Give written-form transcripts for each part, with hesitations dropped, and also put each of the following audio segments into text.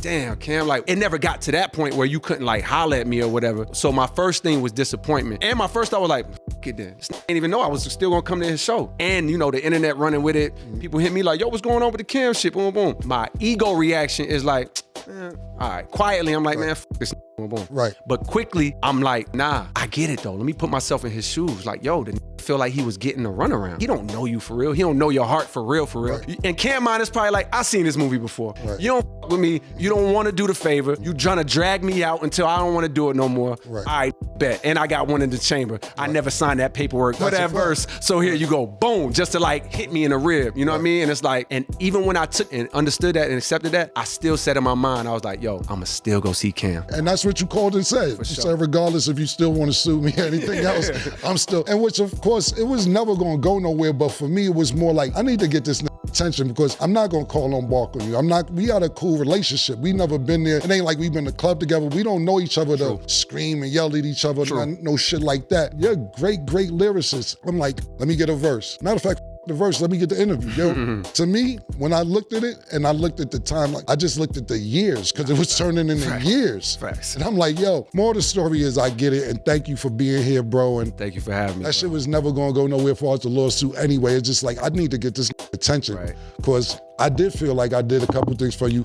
damn, Cam, like, it never got to that point where you couldn't like holler at me or whatever. So my first thing was disappointment. And my first thought was like, f it then. I didn't even know I was still gonna come to his show. And you know, the internet running with it. People hit me like, yo, what's going on with the Cam shit? Boom, boom. My ego reaction is like, all right. Quietly, I'm like, man, f this. Boom, boom. Right. But quickly, I'm like, nah, I get it though. Let me put myself in his shoes. Like, yo, the feel like he was getting a runaround. He don't know you for real. He don't know your heart for real, for real. Right. And Cam mind is probably like, I seen this movie before. Right. You don't f with me. You don't want to do the favor. You trying to drag me out until I don't want to do it no more. Right. I bet. And I got one in the chamber. Right. I never signed that paperwork for that verse. So here you go, boom, just to like hit me in the rib. You know what I mean? And it's like, and even when I took and understood that and accepted that, I still said in my mind, I was like, yo, I'ma still go see Cam. And that's what you called and said. You said, regardless if you still want to sue me or anything else, I'm still, and which of course, it was never gonna go nowhere, but for me, it was more like, I need to get this attention because I'm not gonna call on Bark on you. We got a cool relationship. We never been there. It ain't like we've been to club together. We don't know each other to scream and yell at each other, no shit like that. You're a great, great lyricist. I'm like, let me get a verse. Matter of fact, the verse, let me get the interview. Yo, to me, when I looked at it and I looked at the time, like I just looked at the years because it was turning into years. Facts. And I'm like, yo, more of the story is I get it and thank you for being here, bro. And thank you for having me. That shit was never gonna go nowhere as far as the lawsuit anyway. It's just like, I need to get this attention because I did feel like I did a couple things for you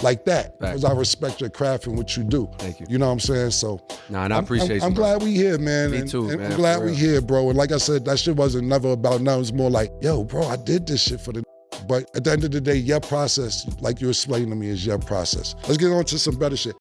like that because I respect your craft and what you do. Thank you. You know what I'm saying? So, and I appreciate you. I'm glad we here, man. Me too, man. I'm glad we here, bro. And like I said, that shit wasn't never about nothing. It was more like, yo, bro, I did this shit for the. But at the end of the day, your process, like you explained to me, is your process. Let's get on to some better shit.